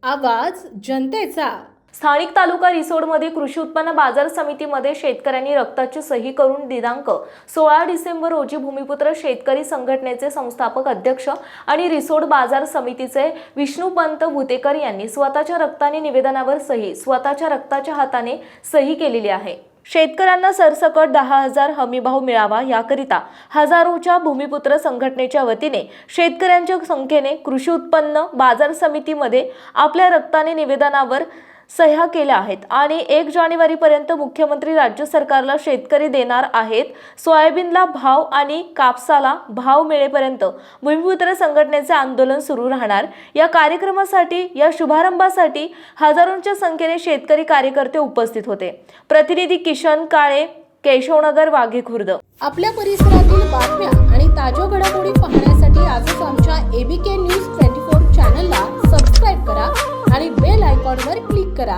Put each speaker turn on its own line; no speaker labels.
आवाज जनतेचा।
स्थानिक तालुका रिसोडमध्ये कृषी उत्पन्न बाजार समितीमध्ये शेतकऱ्यांनी रक्ताची सही करून दिनांक 16 डिसेंबर रोजी भूमिपुत्र शेतकरी संघटनेचे संस्थापक अध्यक्ष आणि रिसोड बाजार समितीचे विष्णुपंत भुतेकर यांनी स्वतःच्या रक्ताने निवेदनावर स्वतःच्या रक्ताच्या हाताने सही केलेली आहे। शेतकऱ्यांना सरसकट 10,000 हमीभाव मिळावा याकरिता हजारोच्या भूमिपुत्र संघटनेच्या वतीने शेतकऱ्यांच्या संख्येने कृषी उत्पन्न बाजार समितीमध्ये आपल्या रक्ताने निवेदनावर सह्या केल्या आहेत आणि 1 जानेवारीपर्यंत मुख्यमंत्री राज्य सरकारला शेतकरी देणार आहेत। सोयाबीनला भाव आणि कापसाला भाव मिळेपर्यंत भूमिपुत्र संघटनेचे आंदोलन सुरू राहणार। या कार्यक्रमासाठी या शुभारंभासाठी हजारोंच्या संख्येने शेतकरी कार्यकर्ते उपस्थित होते। प्रतिनिधी किशन काळे, केशवनगर, वाघे खुर्द।
आपल्या परिसरातील बातम्या आणि ताज्या घडामोडी पाहण्यासाठी आजच आमच्या ABK न्यूज 24 चॅनलला सबस्क्राइब करा आणि बेल आयकॉनवर क्लिक करा।